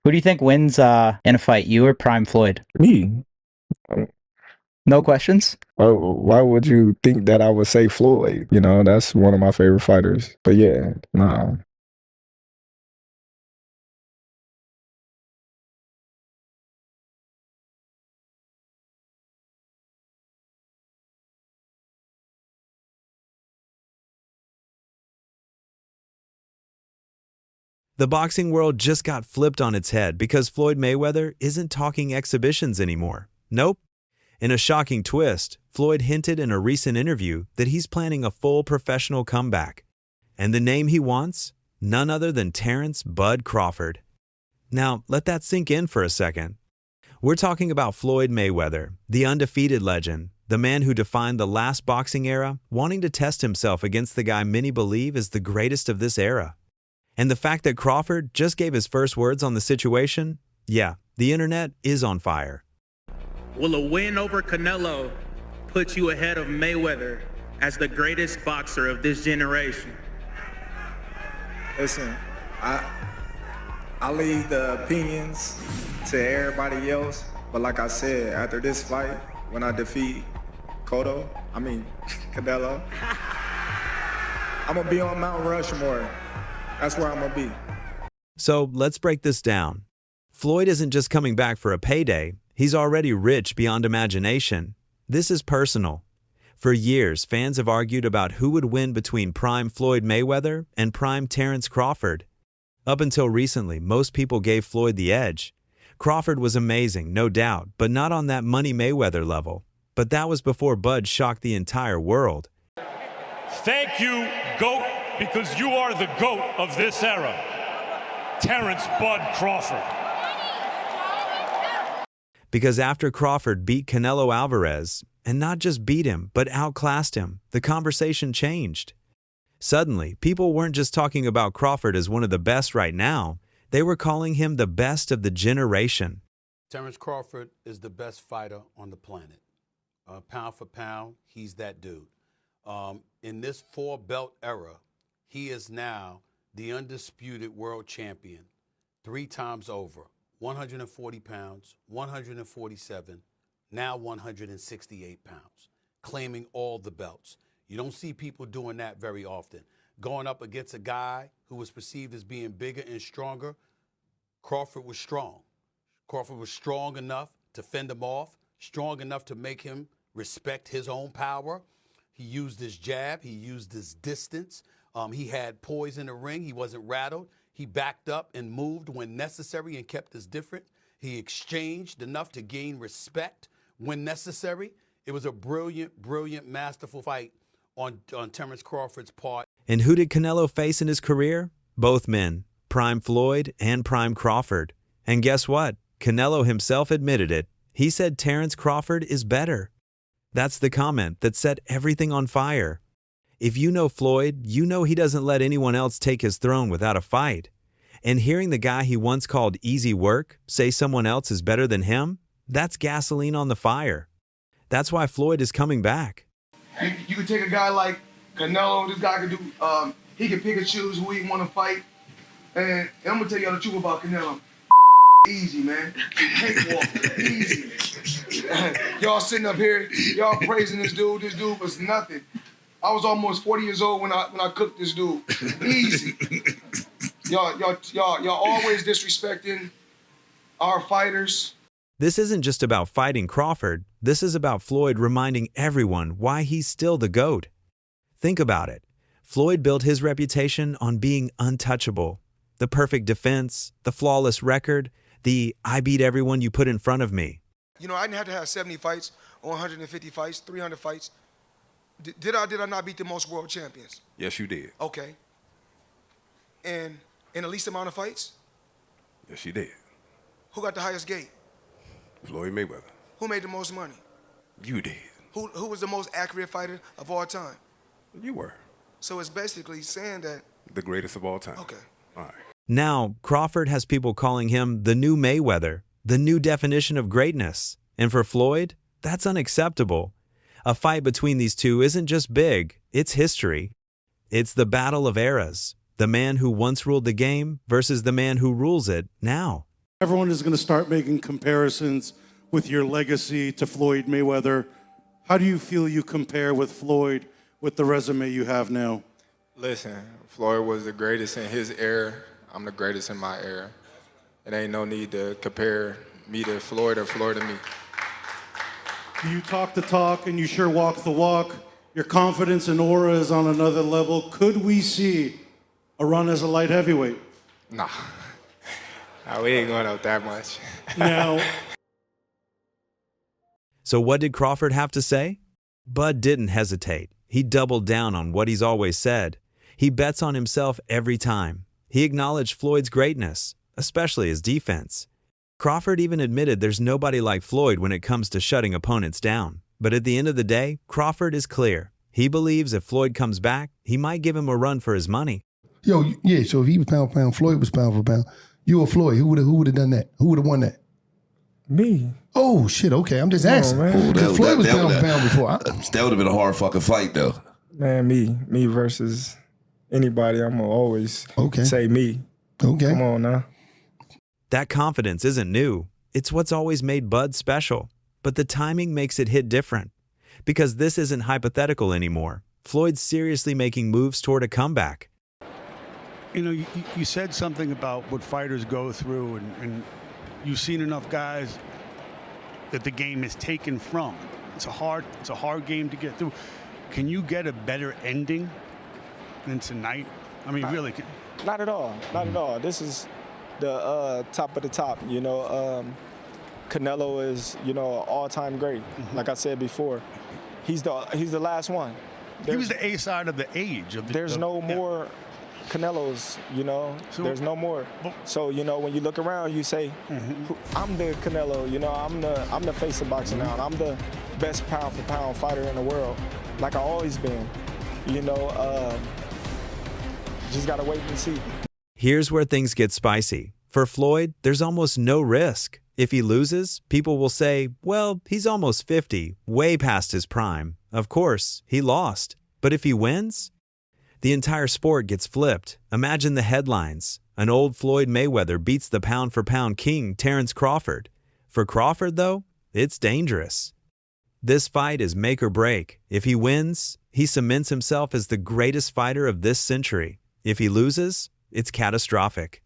Who do you think wins in a fight, you or Prime Floyd? Me. No questions? Why would you think that I would say Floyd? That's one of my favorite fighters. But yeah, nah. The boxing world just got flipped on its head because Floyd Mayweather isn't talking exhibitions anymore. Nope. In a shocking twist, Floyd hinted in a recent interview that he's planning a full professional comeback. And the name he wants? None other than Terence "Bud" Crawford. Now, let that sink in for a second. We're talking about Floyd Mayweather, the undefeated legend, the man who defined the last boxing era, wanting to test himself against the guy many believe is the greatest of this era. And the fact that Crawford just gave his first words on the situation? Yeah, the internet is on fire. Will a win over Canelo put you ahead of Mayweather as the greatest boxer of this generation? Listen, I leave the opinions to everybody else, but like I said, after this fight, when I defeat Canelo, I'm gonna be on Mount Rushmore. That's where I'm gonna be. So let's break this down. Floyd isn't just coming back for a payday, he's already rich beyond imagination. This is personal. For years, fans have argued about who would win between prime Floyd Mayweather and prime Terence Crawford. Up until recently, most people gave Floyd the edge. Crawford was amazing, no doubt, but not on that money Mayweather level. But that was before Bud shocked the entire world. Thank you, GOAT, because you are the GOAT of this era. Terence "Bud" Crawford. Because after Crawford beat Canelo Alvarez, and not just beat him, but outclassed him, the conversation changed. Suddenly, people weren't just talking about Crawford as one of the best right now, they were calling him the best of the generation. Terence Crawford is the best fighter on the planet. Pound for pound, he's that dude. In this four-belt era, he is now the undisputed world champion 3 times over. 140 pounds, 147, now 168 pounds, claiming all the belts. You don't see people doing that very often. Going up against a guy who was perceived as being bigger and stronger, Crawford was strong. Crawford was strong enough to fend him off, strong enough to make him respect his own power. He used his jab, he used his distance. He had poise in the ring, he wasn't rattled. He backed up and moved when necessary and kept us different. He exchanged enough to gain respect when necessary. It was a brilliant, brilliant, masterful fight on Terence Crawford's part. And who did Canelo face in his career? Both men, prime Floyd and prime Crawford. And guess what? Canelo himself admitted it. He said Terence Crawford is better. That's the comment that set everything on fire. If you know Floyd, you know he doesn't let anyone else take his throne without a fight. And hearing the guy he once called easy work say someone else is better than him, that's gasoline on the fire. That's why Floyd is coming back. You could take a guy like Canelo, this guy could do, he can pick and choose who he want to fight. And I'm going to tell y'all the truth about Canelo. Easy, man. Cakewalk. Easy. Y'all sitting up here, y'all praising this dude. This dude was nothing. I was almost 40 years old when I cooked this dude. Easy. Y'all always disrespecting our fighters. This isn't just about fighting Crawford. This is about Floyd reminding everyone why he's still the GOAT. Think about it. Floyd built his reputation on being untouchable. The perfect defense, the flawless record, the I beat everyone you put in front of me. You know, I didn't have to have 70 fights, or 150 fights, 300 fights. Did I not beat the most world champions? Yes, you did. Okay. And in the least amount of fights? Yes, you did. Who got the highest gate? Floyd Mayweather. Who made the most money? You did. Who was the most accurate fighter of all time? You were. So it's basically saying that... The greatest of all time. Okay. All right. Now, Crawford has people calling him the new Mayweather, the new definition of greatness. And for Floyd, that's unacceptable. A fight between these two isn't just big, it's history. It's the battle of eras, the man who once ruled the game versus the man who rules it now. Everyone is going to start making comparisons with your legacy to Floyd Mayweather. How do you feel you compare with Floyd with the resume you have now? Listen, Floyd was the greatest in his era. I'm the greatest in my era. It ain't no need to compare me to Floyd or Floyd to me. You talk the talk and you sure walk the walk. Your confidence and aura is on another level. Could we see a run as a light heavyweight? Nah. Nah, we ain't going out that much. Now, So what did Crawford have to say? Bud didn't hesitate. He doubled down on what he's always said. He bets on himself every time. He acknowledged Floyd's greatness, especially his defense. Crawford even admitted there's nobody like Floyd when it comes to shutting opponents down. But at the end of the day, Crawford is clear. He believes if Floyd comes back, he might give him a run for his money. Yo, yeah, so if he was pound for pound, Floyd was pound for pound. You or Floyd, who would have done that? Who would have won that? Me. Oh, shit, okay, I'm just asking. man. Because Floyd was pound for pound before. That would have been a hard fucking fight, though. Man, me versus anybody. I'm gonna always say me. Okay. Come on now. That confidence isn't new. It's what's always made Bud special. But the timing makes it hit different. Because this isn't hypothetical anymore. Floyd's seriously making moves toward a comeback. You know, you said something about what fighters go through, and you've seen enough guys that the game is taken from. It's a hard game to get through. Can you get a better ending than tonight? I mean, really? Not at all. Not at all. This is the top of the top. You know, Canelo is, you know, an all-time great. Like I said before, he's the last one. He was the A side of the age. There's no more Canelos, you know. So, there's no more. So, you know, when you look around, you say, I'm the Canelo. You know, I'm the face of boxing now. And I'm the best pound for pound fighter in the world, like I always been. You know, just gotta wait and see. Here's where things get spicy. For Floyd, there's almost no risk. If he loses, people will say, well, he's almost 50, way past his prime. Of course, he lost. But if he wins, the entire sport gets flipped. Imagine the headlines. An old Floyd Mayweather beats the pound-for-pound king, Terence Crawford. For Crawford, though, it's dangerous. This fight is make or break. If he wins, he cements himself as the greatest fighter of this century. If he loses, it's catastrophic.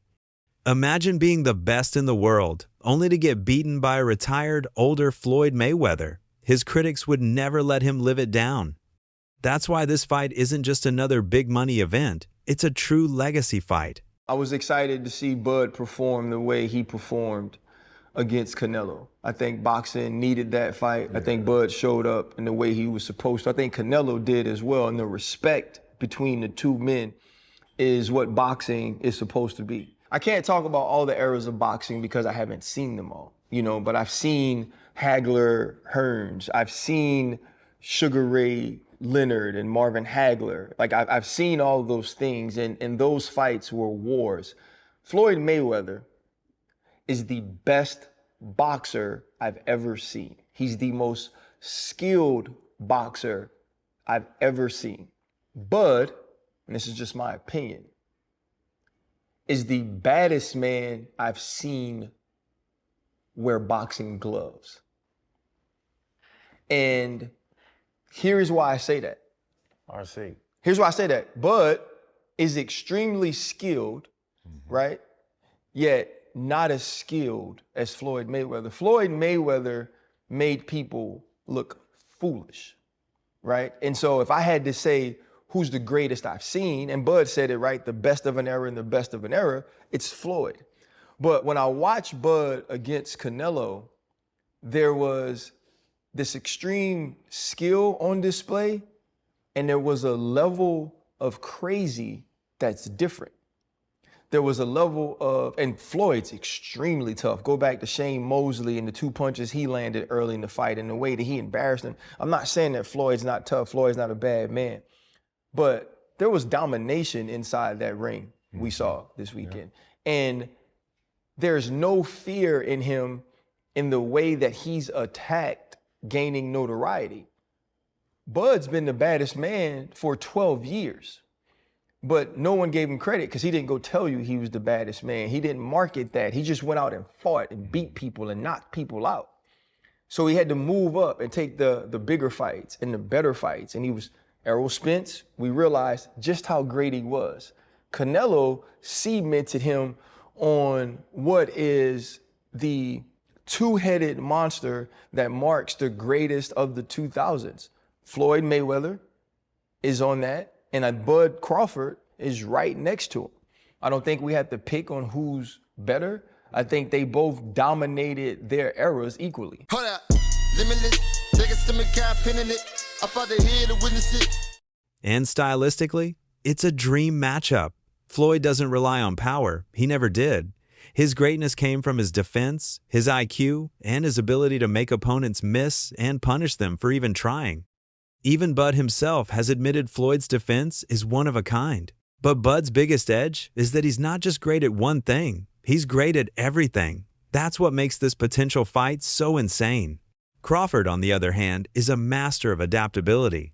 Imagine being the best in the world, only to get beaten by a retired, older Floyd Mayweather. His critics would never let him live it down. That's why this fight isn't just another big money event. It's a true legacy fight. I was excited to see Bud perform the way he performed against Canelo. I think boxing needed that fight. I think Bud showed up in the way he was supposed to. I think Canelo did as well. And the respect between the two men is what boxing is supposed to be. I can't talk about all the eras of boxing because I haven't seen them all, you know, but I've seen Hagler Hearns. I've seen Sugar Ray Leonard and Marvin Hagler. Like, I've seen all those things, and those fights were wars. Floyd Mayweather is the best boxer I've ever seen. He's the most skilled boxer I've ever seen. Bud, and this is just my opinion, is the baddest man I've seen wear boxing gloves. And here's why I say that. RC. Here's why I say that. Bud is extremely skilled, right? Yet not as skilled as Floyd Mayweather. Floyd Mayweather made people look foolish, right? And so if I had to say who's the greatest I've seen, and Bud said it right, the best of an era and the best of an era, it's Floyd. But when I watched Bud against Canelo, there was this extreme skill on display, and there was a level of crazy that's different. There was a level of, and Floyd's extremely tough. Go back to Shane Mosley and the 2 punches he landed early in the fight and the way that he embarrassed him. I'm not saying that Floyd's not tough. Floyd's not a bad man. But there was domination inside that ring we saw this weekend. And there's no fear in him in the way that he's attacked gaining notoriety. Bud's been the baddest man for 12 years. But no one gave him credit because he didn't go tell you he was the baddest man. He didn't market that. He just went out and fought and beat people and knocked people out. So he had to move up and take the bigger fights and the better fights. And he was Errol Spence. We realized just how great he was. Canelo cemented him on what is the two-headed monster that marks the greatest of the 2000s. Floyd Mayweather is on that, and Bud Crawford is right next to him. I don't think we have to pick on who's better. I think they both dominated their eras equally. Hold up, limitless, biggest to me, pinning it. I fought the head to witness it. And stylistically, it's a dream matchup. Floyd doesn't rely on power. He never did. His greatness came from his defense, his IQ, and his ability to make opponents miss and punish them for even trying. Even Bud himself has admitted Floyd's defense is one of a kind. But Bud's biggest edge is that he's not just great at one thing, he's great at everything. That's what makes this potential fight so insane. Crawford, on the other hand, is a master of adaptability.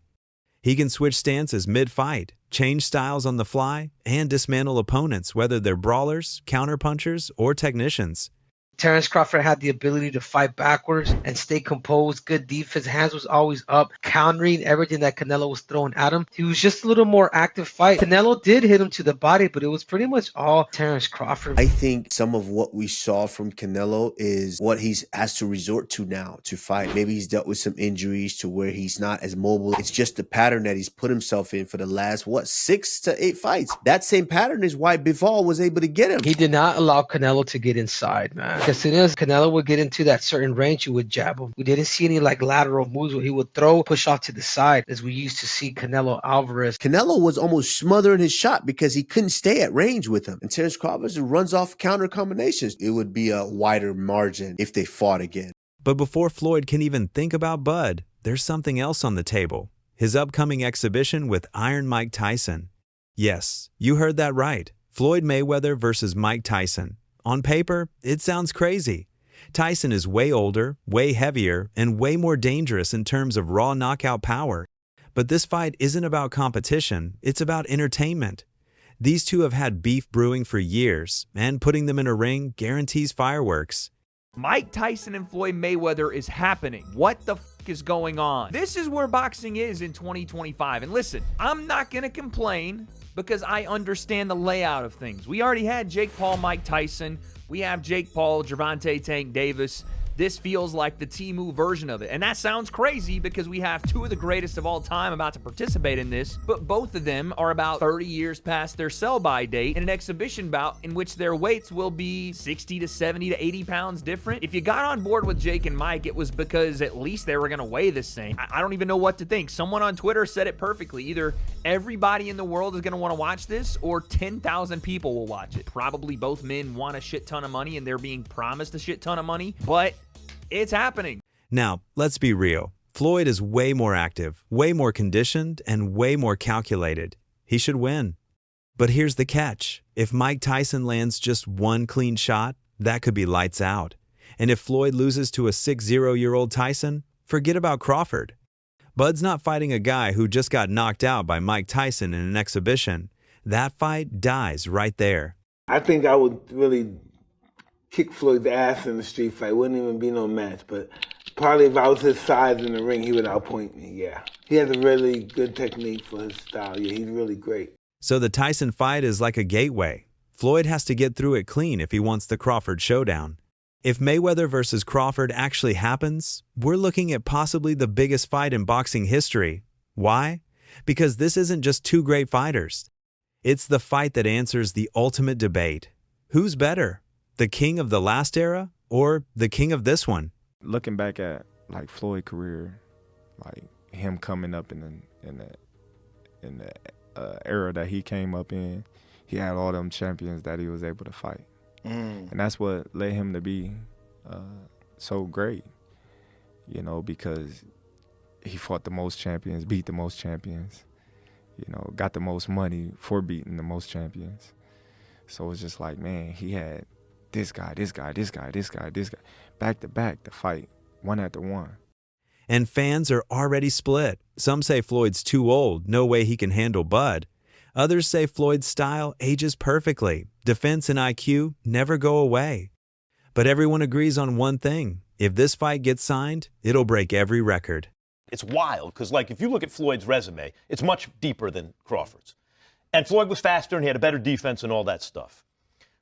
He can switch stances mid-fight, change styles on the fly, and dismantle opponents, whether they're brawlers, counterpunchers, or technicians. Terence Crawford had the ability to fight backwards and stay composed, good defense, hands was always up, countering everything that Canelo was throwing at him. He was just a little more active fight. Canelo did hit him to the body, but it was pretty much all Terence Crawford. I think some of what we saw from Canelo is what he's has to resort to now to fight. Maybe he's dealt with some injuries to where he's not as mobile. It's just the pattern that he's put himself in for the last, 6 to 8 fights. That same pattern is why Bivol was able to get him. He did not allow Canelo to get inside, man. As soon as Canelo would get into that certain range, he would jab him. We didn't see any lateral moves where he would throw, push off to the side, as we used to see Canelo Alvarez. Canelo was almost smothering his shot because he couldn't stay at range with him. And Terence Crawford runs off counter combinations. It would be a wider margin if they fought again. But before Floyd can even think about Bud, there's something else on the table. His upcoming exhibition with Iron Mike Tyson. Yes, you heard that right. Floyd Mayweather versus Mike Tyson. On paper, it sounds crazy. Tyson is way older, way heavier, and way more dangerous in terms of raw knockout power. But this fight isn't about competition, it's about entertainment. These two have had beef brewing for years, and putting them in a ring guarantees fireworks. Mike Tyson and Floyd Mayweather is happening. What the f is going on? This is where boxing is in 2025. And listen, I'm not going to complain because I understand the layout of things. We already had Jake Paul, Mike Tyson. We have Jake Paul, Gervonta Tank Davis. This feels like the Temu version of it. And that sounds crazy because we have two of the greatest of all time about to participate in this, but both of them are about 30 years past their sell-by date in an exhibition bout in which their weights will be 60 to 70 to 80 pounds different. If you got on board with Jake and Mike, it was because at least they were going to weigh the same. I don't even know what to think. Someone on Twitter said it perfectly. Either everybody in the world is going to want to watch this or 10,000 people will watch it. Probably both men want a shit ton of money and they're being promised a shit ton of money, but it's happening. Now, let's be real. Floyd is way more active, way more conditioned, and way more calculated. He should win. But here's the catch. If Mike Tyson lands just one clean shot, that could be lights out. And if Floyd loses to a 60-year-old Tyson, forget about Crawford. Bud's not fighting a guy who just got knocked out by Mike Tyson in an exhibition. That fight dies right there. I think I would really kick Floyd's ass in the street fight. Wouldn't even be no match. But probably if I was his size in the ring, he would outpoint me, yeah. He has a really good technique for his style. Yeah, he's really great. So the Tyson fight is like a gateway. Floyd has to get through it clean if he wants the Crawford showdown. If Mayweather versus Crawford actually happens, we're looking at possibly the biggest fight in boxing history. Why? Because this isn't just two great fighters. It's the fight that answers the ultimate debate. Who's better? The king of the last era or the king of this one? Looking back at like Floyd's career, like him coming up in the era that he came up in, he had all them champions that he was able to fight, and that's what led him to be so great. You know, because he fought the most champions, beat the most champions. You know, got the most money for beating the most champions. So it's just like, man, he had this guy, back to back to fight, one after one. And fans are already split. Some say Floyd's too old, no way he can handle Bud. Others say Floyd's style ages perfectly. Defense and IQ never go away. But everyone agrees on one thing. If this fight gets signed, it'll break every record. It's wild because, like, if you look at Floyd's resume, it's much deeper than Crawford's. And Floyd was faster and he had a better defense and all that stuff.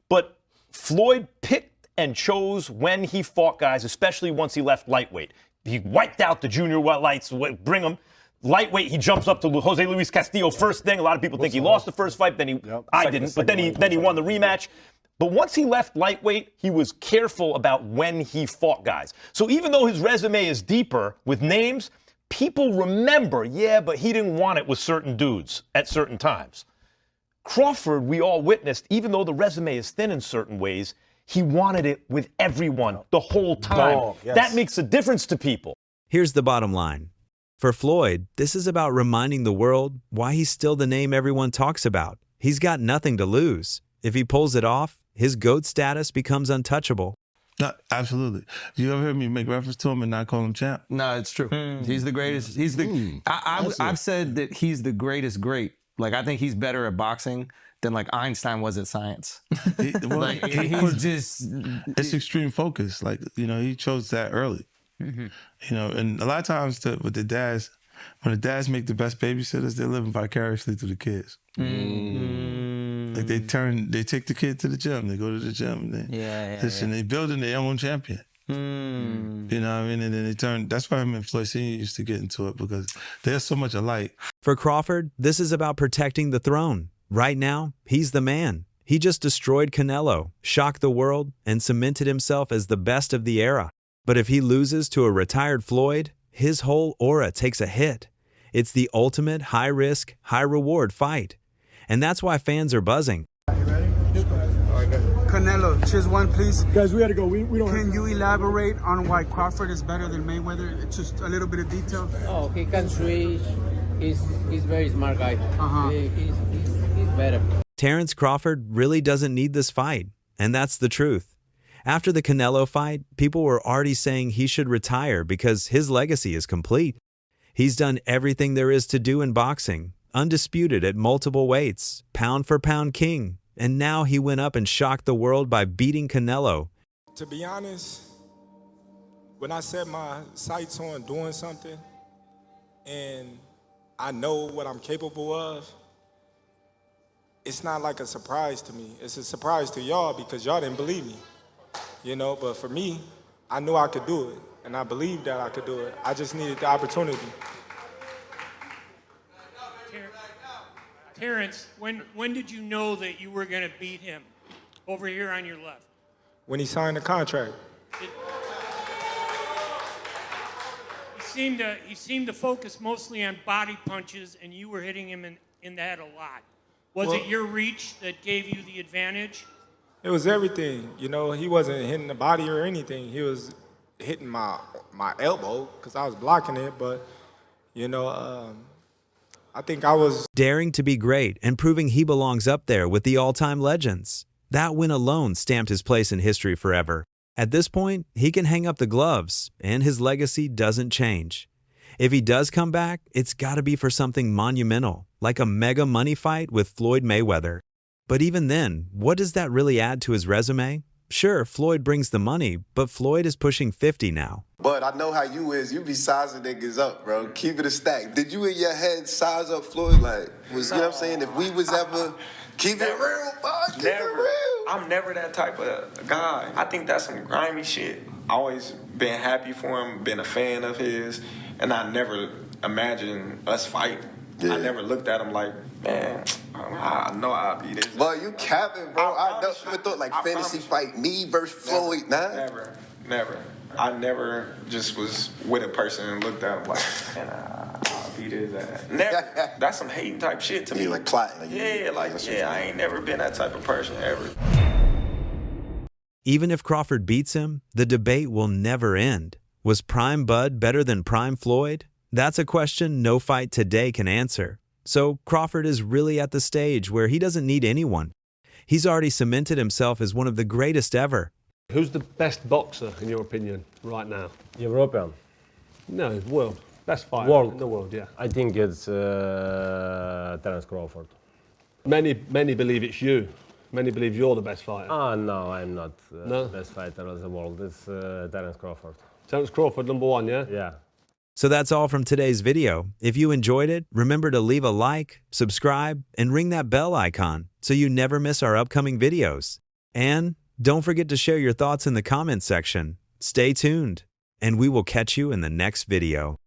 But Floyd picked and chose when he fought guys, especially once he left lightweight. He wiped out the junior lights, bring him. Lightweight, he jumps up to Jose Luis Castillo first thing. A lot of people think he lost the first fight, then I didn't, but then he won the rematch. But once he left lightweight, he was careful about when he fought guys. So even though his resume is deeper with names, people remember, yeah, but he didn't want it with certain dudes at certain times. Crawford, we all witnessed, even though the resume is thin in certain ways, he wanted it with everyone the whole time. Oh, yes. That makes a difference to people. Here's the bottom line. For Floyd, this is about reminding the world why he's still the name everyone talks about. He's got nothing to lose. If he pulls it off, his GOAT status becomes untouchable. No, absolutely. You ever heard me make reference to him and not call him champ? No, it's true. He's the greatest. He's the. I've said that he's the greatest great. Like, I think he's better at boxing than like Einstein was at science. It's extreme focus. Like, you know, he chose that early. You know, and a lot of times with the dads, when the dads make the best babysitters, they're living vicariously through the kids. Like they take the kid to the gym, they go to the gym, and they building their own champion. You know what I mean? And then they turn. That's why him and Floyd Sr. used to get into it, because they're so much alike. For Crawford, this is about protecting the throne. Right now, he's the man. He just destroyed Canelo, shocked the world, and cemented himself as the best of the era. But if he loses to a retired Floyd, his whole aura takes a hit. It's the ultimate high-risk, high-reward fight. And that's why fans are buzzing. Canelo, choose one, please. Guys, we gotta go. We don't. Can you elaborate on why Crawford is better than Mayweather? Just a little bit of detail. Oh, he can switch. He's very smart guy. He's better. Terence Crawford really doesn't need this fight, and that's the truth. After the Canelo fight, people were already saying he should retire because his legacy is complete. He's done everything there is to do in boxing, undisputed at multiple weights, pound for pound king, and now he went up and shocked the world by beating Canelo. To be honest, when I set my sights on doing something and I know what I'm capable of, it's not like a surprise to me. It's a surprise to y'all because y'all didn't believe me, you know? But for me, I knew I could do it, and I believed that I could do it. I just needed the opportunity. Terence, when did you know that you were going to beat him? Over here on your left. When he signed the contract. He seemed to focus mostly on body punches, and you were hitting him in the head a lot. Was it your reach that gave you the advantage? It was everything. You know, he wasn't hitting the body or anything. He was hitting my elbow because I was blocking it. But, you know, I think I was daring to be great and proving he belongs up there with the all-time legends. That win alone stamped his place in history forever. At this point, he can hang up the gloves, and his legacy doesn't change. If he does come back, it's got to be for something monumental, like a mega money fight with Floyd Mayweather. But even then, what does that really add to his resume? Sure, Floyd brings the money, but Floyd is pushing 50 now. But I know how you is. You be sizing niggas up, bro. Keep it a stack. Did you in your head size up Floyd? Like, you know what I'm saying? If we was ever keep it real, boy, keep it real. I'm never that type of guy. I think that's some grimy shit. Always been happy for him, been a fan of his, and I never imagined us fight. I never looked at him like, man, I know I'll be this. But you capping, bro. I never thought like fantasy fight me versus Floyd. Never. I never just was with a person and looked at him like, man, I'll beat his ass. Never. That's some hating type shit to me. Like plotting. I ain't never been that type of person ever. Even if Crawford beats him, the debate will never end. Was Prime Bud better than Prime Floyd? That's a question no fight today can answer. So Crawford is really at the stage where he doesn't need anyone. He's already cemented himself as one of the greatest ever. Who's the best boxer, in your opinion, right now? European. No, world. Best fighter World. in the world, yeah. I think it's Terence Crawford. Many believe it's you. Many believe you're the best fighter. Oh, no, I'm not No? the best fighter of the world. It's Terence Crawford. Terence Crawford, #1, yeah? Yeah. So that's all from today's video. If you enjoyed it, remember to leave a like, subscribe, and ring that bell icon so you never miss our upcoming videos. And don't forget to share your thoughts in the comments section. Stay tuned, and we will catch you in the next video.